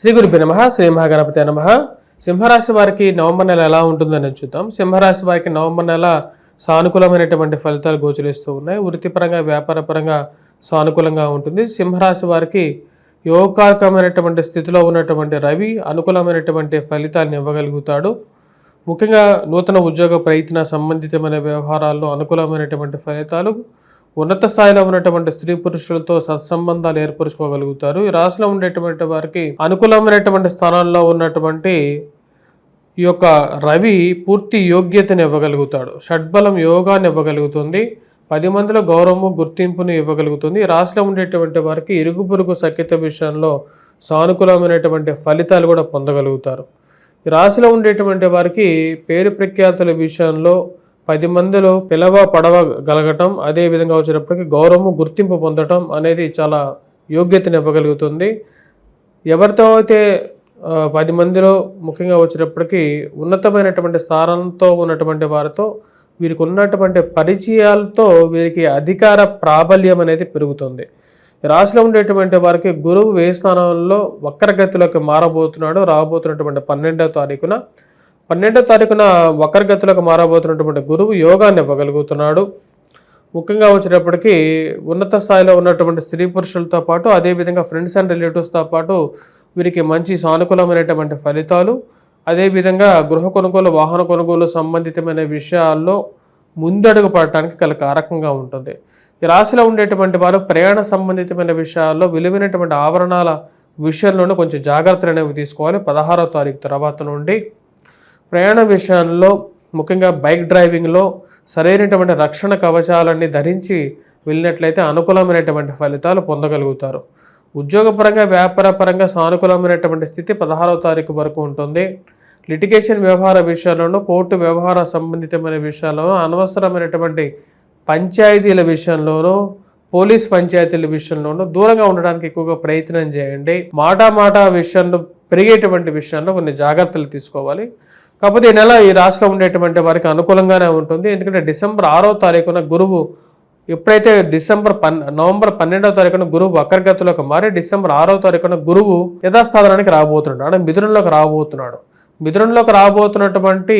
శ్రీ గురుభ్యో నమః. శ్రీ మహాగణపతే నమః. సింహరాశి వారికి నవంబర్ నెల ఎలా ఉంటుందని చూద్దాం. సింహరాశి వారికి నవంబర్ నెల సానుకూలమైనటువంటి ఫలితాలు గోచరిస్తూ ఉన్నాయి. వృత్తిపరంగా వ్యాపారపరంగా సానుకూలంగా ఉంటుంది. సింహరాశి వారికి యోగకారకమైనటువంటి స్థితిలో ఉన్నటువంటి రవి అనుకూలమైనటువంటి ఫలితాలను ఇవ్వగలుగుతాడు. ముఖ్యంగా నూతన ఉద్యోగ ప్రయత్న సంబంధితమైన వ్యవహారాల్లో అనుకూలమైనటువంటి ఫలితాలు, ఉన్నత స్థాయిలో ఉన్నటువంటి స్త్రీ పురుషులతో సత్సంబంధాలు ఏర్పరచుకోగలుగుతారు. ఈ రాశిలో ఉండేటువంటి వారికి అనుకూలమైనటువంటి స్థానాల్లో ఉన్నటువంటి ఈ యొక్క రవి పూర్తి యోగ్యతను ఇవ్వగలుగుతాడు. షడ్బలం యోగాన్ని ఇవ్వగలుగుతుంది. 10 మందిలో గౌరవము గుర్తింపును ఇవ్వగలుగుతుంది. ఈ రాశిలో ఉండేటువంటి వారికి ఇరుగు పొరుగు సఖ్యత విషయంలో సానుకూలమైనటువంటి ఫలితాలు కూడా పొందగలుగుతారు. ఈ రాశిలో ఉండేటువంటి వారికి పేరు ప్రఖ్యాతుల విషయంలో 10 మందిలో పడవగలగటం, అదేవిధంగా వచ్చేటప్పటికి గౌరవము గుర్తింపు పొందటం అనేది చాలా యోగ్యతను ఇవ్వగలుగుతుంది. ఎవరితో అయితే 10 మందిలో ముఖ్యంగా వచ్చేటప్పటికి ఉన్నతమైనటువంటి స్థానంతో ఉన్నటువంటి వారితో వీరికి ఉన్నటువంటి పరిచయాలతో వీరికి అధికార ప్రాబల్యం అనేది పెరుగుతుంది. రాశిలో ఉండేటువంటి వారికి గురువు వ్యయ స్థానంలో వక్రగతిలోకి మారబోతున్నాడు. రాబోతున్నటువంటి 12వ తారీఖున వక్రగతిలోకి మారబోతున్నటువంటి గురువు యోగాన్ని ఇవ్వగలుగుతున్నాడు. ముఖ్యంగా వచ్చేటప్పటికి ఉన్నత స్థాయిలో ఉన్నటువంటి స్త్రీ పురుషులతో పాటు అదేవిధంగా ఫ్రెండ్స్ అండ్ రిలేటివ్స్తో పాటు వీరికి మంచి సానుకూలమైనటువంటి ఫలితాలు, అదేవిధంగా గృహ కొనుగోలు, వాహన కొనుగోలు సంబంధితమైన విషయాల్లో ముందడుగు పడటానికి గల కారకంగా ఉంటుంది. ఈ రాశిలో ఉండేటువంటి వారు ప్రయాణ సంబంధితమైన విషయాల్లో విలువైనటువంటి ఆభరణాల విషయంలోనూ కొంచెం జాగ్రత్తలు అనేవి తీసుకోవాలి. 16వ తారీఖు తర్వాత నుండి ప్రయాణ విషయంలో ముఖ్యంగా బైక్ డ్రైవింగ్లో సరైనటువంటి రక్షణ కవచాలన్నీ ధరించి వెళ్ళినట్లయితే అనుకూలమైనటువంటి ఫలితాలు పొందగలుగుతారు. ఉద్యోగపరంగా వ్యాపారపరంగా సానుకూలమైనటువంటి స్థితి 16వ తారీఖు వరకు ఉంటుంది. లిటిగేషన్ వ్యవహార విషయాల్లోనూ, కోర్టు వ్యవహార సంబంధితమైన విషయాల్లోనూ, అనవసరమైనటువంటి పంచాయతీల విషయంలోనూ, పోలీస్ పంచాయతీల విషయంలోనూ దూరంగా ఉండడానికి ఎక్కువగా ప్రయత్నం చేయండి. మాట విషయంలో పెరిగేటువంటి విషయంలో కొన్ని జాగ్రత్తలు తీసుకోవాలి. కాకపోతే ఈ నెల ఈ రాశిలో ఉండేటువంటి వారికి అనుకూలంగానే ఉంటుంది. ఎందుకంటే డిసెంబర్ 6వ తారీఖున గురువు ఎప్పుడైతే నవంబర్ 12వ తారీఖున గురువు వక్రగతిలోకి మారి డిసెంబర్ 6వ తారీఖున గురువు యథాస్థానానికి రాబోతున్నాడు, అంటే మిథునంలోకి రాబోతున్నాడు. మిథునంలోకి రాబోతున్నటువంటి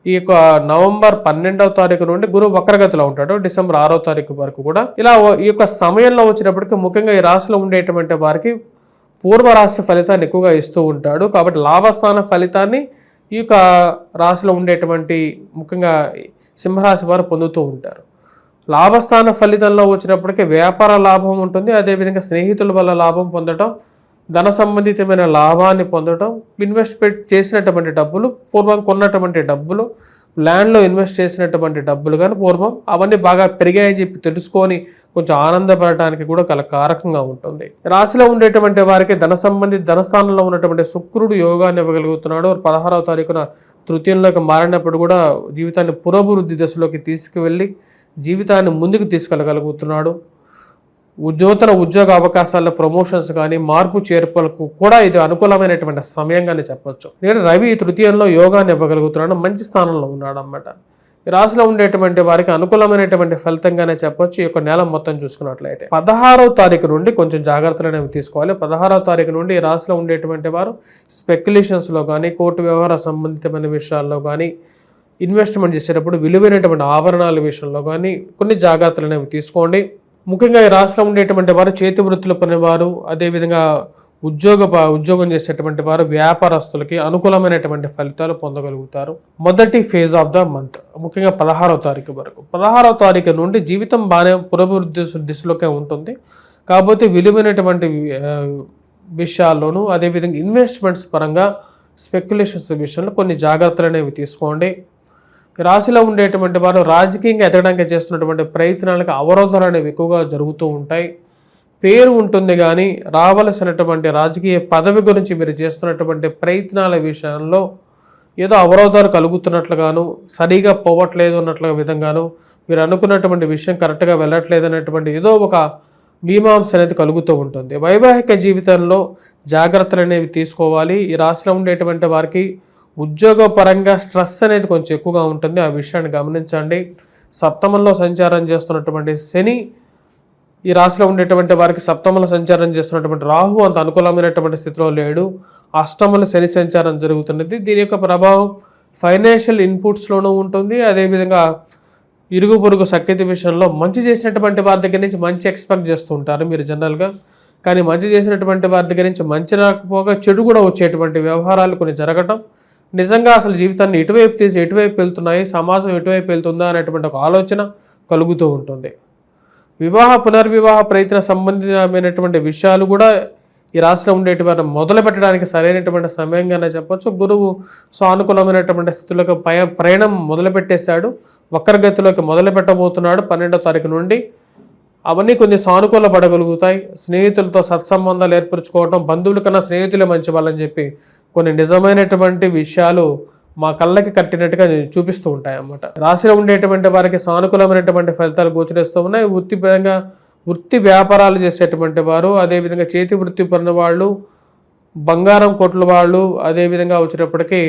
ఈ యొక్క నవంబర్ 12వ తారీఖు నుండి గురువు వక్రగతిలో ఉంటాడు డిసెంబర్ 6వ తారీఖు వరకు కూడా. ఇలా ఈ యొక్క సమయంలో వచ్చినప్పటికీ ముఖ్యంగా ఈ రాశిలో ఉండేటువంటి వారికి పూర్వరాశి ఫలితాన్ని ఎక్కువగా ఇస్తూ ఉంటాడు. కాబట్టి లాభస్థాన ఫలితాన్ని ఈ యొక్క రాశిలో ఉండేటువంటి ముఖ్యంగా సింహరాశి వారు పొందుతూ ఉంటారు. లాభస్థాన ఫలితంలో వచ్చినప్పటికీ వ్యాపార లాభం ఉంటుంది. అదేవిధంగా స్నేహితుల వల్ల లాభం పొందడం, ధన సంబంధితమైన లాభాన్ని పొందడం, ఇన్వెస్ట్మెంట్ చేసినటువంటి డబ్బులు, పూర్వం కొన్నటువంటి డబ్బులు, ల్యాండ్లో ఇన్వెస్ట్ చేసినటువంటి డబ్బులు కానీ పూర్వం అవన్నీ బాగా పెరిగాయని చెప్పి తెలుసుకొని కొంచెం ఆనందపడటానికి కూడా గల కారకంగా ఉంటుంది. రాశిలో ఉండేటువంటి వారికి ధనస్థానంలో ఉన్నటువంటి శుక్రుడు యోగాన్ని ఇవ్వగలుగుతున్నాడు. 16వ తారీఖున తృతీయంలోకి మారినప్పుడు కూడా జీవితాన్ని పురోభివృద్ధి దశలోకి తీసుకువెళ్ళి జీవితాన్ని ముందుకు తీసుకెళ్ళగలుగుతున్నాడు. నూతన ఉద్యోగ అవకాశాల్లో ప్రమోషన్స్ కానీ మార్పు చేర్పులకు కూడా ఇది అనుకూలమైనటువంటి సమయంగానే చెప్పొచ్చు. ఎందుకంటే రవి తృతీయంలో యోగాన్ని ఇవ్వగలుగుతున్నాడు, మంచి స్థానంలో ఉన్నాడు అన్నమాట. ఈ రాశిలో ఉండేటువంటి వారికి అనుకూలమైనటువంటి ఫలితంగానే చెప్పొచ్చు. ఈ యొక్క నెల మొత్తం చూసుకున్నట్లయితే 16వ తారీఖు నుండి కొంచెం జాగ్రత్తలు అనేవి తీసుకోవాలి. 16వ తారీఖు నుండి ఈ రాశిలో ఉండేటువంటి వారు స్పెక్యులేషన్స్లో కానీ, కోర్టు వ్యవహార సంబంధితమైన విషయాల్లో కానీ, ఇన్వెస్ట్మెంట్ చేసేటప్పుడు విలువైనటువంటి ఆభరణాల విషయంలో కానీ కొన్ని జాగ్రత్తలు అనేవి తీసుకోండి. ముఖ్యంగా ఈ రాశిలో ఉండేటువంటి వారు చేతి వృత్తులు పనివారు, అదేవిధంగా ఉద్యోగం చేసేటువంటి వారు, వ్యాపారస్తులకి అనుకూలమైనటువంటి ఫలితాలు పొందగలుగుతారు. మొదటి ఫేజ్ ఆఫ్ ద మంత్ ముఖ్యంగా 16వ తారీఖు వరకు. 16వ తారీఖు నుండి జీవితం బాగానే పురోభివృద్ధి దిశలోకే ఉంటుంది. కాకపోతే విలువైనటువంటి విషయాల్లోనూ, అదేవిధంగా ఇన్వెస్ట్మెంట్స్ పరంగా స్పెక్యులేషన్స్ విషయంలో కొన్ని జాగ్రత్తలు అనేవి తీసుకోండి. రాశిలో ఉండేటువంటి వారు రాజకీయంగా ఎదగడానికి చేస్తున్నటువంటి ప్రయత్నాలకు అవరోధాలు అనేవి ఎక్కువగా జరుగుతూ ఉంటాయి. పేరు ఉంటుంది కానీ రావలసినటువంటి రాజకీయ పదవి గురించి మీరు చేస్తున్నటువంటి ప్రయత్నాల విషయంలో ఏదో అవరోధాలు కలుగుతున్నట్లుగాను, సరిగా పోవట్లేదు అన్నట్లుగా విధంగాను, మీరు అనుకున్నటువంటి విషయం కరెక్ట్గా వెళ్ళట్లేదు అనేటువంటి ఏదో ఒక మీమాంస అనేది కలుగుతూ ఉంటుంది. వైవాహిక జీవితంలో జాగ్రత్తలు అనేవి తీసుకోవాలి. ఈ రాశిలో ఉండేటువంటి వారికి ఉద్యోగపరంగా స్ట్రెస్ అనేది కొంచెం ఎక్కువగా ఉంటుంది. ఆ విషయాన్ని గమనించండి. సప్తమంలో సంచారం చేస్తున్నటువంటి శని ఈ రాశిలో ఉండేటువంటి వారికి సప్తమంలో సంచారం చేస్తున్నటువంటి రాహు అంత అనుకూలమైనటువంటి స్థితిలో లేడు. అష్టమంలో శని సంచారం జరుగుతున్నది. దీని యొక్క ప్రభావం ఫైనాన్షియల్ ఇన్పుట్స్లోనూ ఉంటుంది. అదేవిధంగా ఇరుగు పొరుగు సఖ్యత విషయంలో మంచి చేసినటువంటి వారి దగ్గర నుంచి మంచి ఎక్స్పెక్ట్ చేస్తూ ఉంటారు మీరు జనరల్గా. కానీ మంచి చేసినటువంటి వారి దగ్గర నుంచి మంచి రాకపోగా చెడు కూడా వచ్చేటువంటి వ్యవహారాలు కొన్ని జరగటం, నిజంగా అసలు జీవితాన్ని ఎటువైపు వెళ్తున్నాయి, సమాజం ఎటువైపు వెళ్తుందా అనేటువంటి ఒక ఆలోచన కలుగుతూ ఉంటుంది. పునర్వివాహ ప్రయత్న సంబంధితమైనటువంటి విషయాలు కూడా ఈ రాశిలో ఉండేటువంటి మొదలు పెట్టడానికి సరైనటువంటి సమయంగానే చెప్పొచ్చు. గురువు సానుకూలమైనటువంటి స్థితులకు ప్రయాణం మొదలుపెట్టేశాడు. వక్రగతిలోకి మొదలు పెట్టబోతున్నాడు 12వ తారీఖు నుండి. అవన్నీ కొన్ని సానుకూల పడగలుగుతాయి. స్నేహితులతో సత్సంబంధాలు ఏర్పరచుకోవడం, బంధువుల కన్నా స్నేహితులే మంచి వాళ్ళని చెప్పి కొన్ని నిజమైనటువంటి విషయాలు మా కళ్ళకి కట్టినట్టుగా చూపిస్తూ ఉంటాయి అన్నమాట. రాశిలో ఉండేటువంటి వారికి సానుకూలమైనటువంటి ఫలితాలు గోచరిస్తూ ఉన్నాయి. వృత్తి వ్యాపారాలు చేసేటువంటి వారు, అదేవిధంగా చేతి వృత్తి పడిన వాళ్ళు, బంగారం కొట్ల వాళ్ళు, అదేవిధంగా వచ్చేటప్పటికి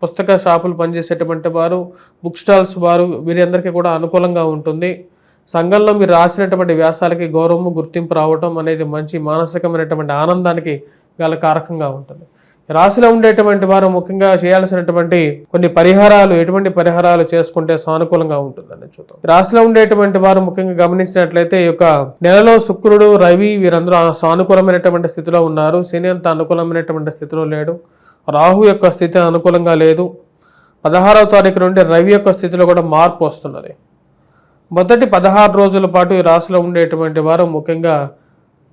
పుస్తక షాపులు పనిచేసేటువంటి వారు, బుక్ స్టాల్స్ వారు, వీరందరికీ కూడా అనుకూలంగా ఉంటుంది. సంఘంలో మీరు రాసినటువంటి వ్యాసాలకి గౌరవము గుర్తింపు రావటం అనేది మంచి మానసికమైనటువంటి ఆనందానికి గల కారకంగా ఉంటుంది. రాశిలో ఉండేటువంటి వారు ముఖ్యంగా చేయాల్సినటువంటి కొన్ని పరిహారాలు, ఎటువంటి పరిహారాలు చేసుకుంటే సానుకూలంగా ఉంటుందని చూద్దాం. రాశిలో ఉండేటువంటి వారు ముఖ్యంగా గమనించినట్లయితే ఈ యొక్క నెలలో శుక్రుడు, రవి వీరందరూ సానుకూలమైనటువంటి స్థితిలో ఉన్నారు. శని అంత అనుకూలమైనటువంటి స్థితిలో లేడు. రాహు యొక్క స్థితి అనుకూలంగా లేదు. 16వ తారీఖు నుండి రవి యొక్క స్థితిలో కూడా మార్పు వస్తున్నది. మొదటి 16 రోజుల పాటు ఈ రాశిలో ఉండేటువంటి వారు ముఖ్యంగా,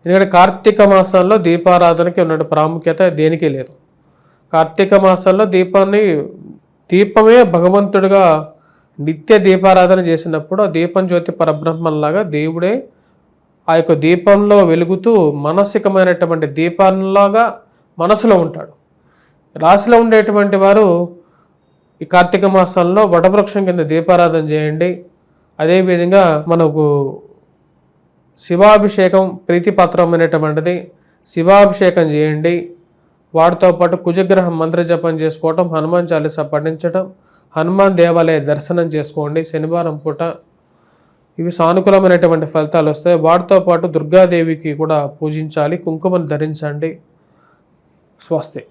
ఎందుకంటే కార్తీక మాసంలో దీపారాధనకి ఉన్న ప్రాముఖ్యత దేనికి లేదు. కార్తీక మాసంలో దీపమే భగవంతుడిగా నిత్య దీపారాధన చేసినప్పుడు ఆ దీపం జ్యోతి పరబ్రహ్మంలాగా దేవుడే ఆ యొక్క దీపంలో వెలుగుతూ మానసికమైనటువంటి దీపంలాగా మనసులో ఉంటాడు. రాశిలో ఉండేటువంటి వారు ఈ కార్తీక మాసంలో వటవృక్షం కింద దీపారాధన చేయండి. అదేవిధంగా మనకు శివాభిషేకం ప్రీతిపాత్రమైనటువంటిది, శివాభిషేకం చేయండి. వాటితో పాటు కుజగ్రహం మంత్రజపం చేసుకోవటం, హనుమాన్ చాలీసా పఠించడం, హనుమాన్ దేవాలయ దర్శనం చేసుకోండి శనివారం పూట. ఇవి సానుకూలమైనటువంటి ఫలితాలు వస్తాయి. వాటితో పాటు దుర్గాదేవికి కూడా పూజించాలి, కుంకుమను ధరించండి. స్వస్తి.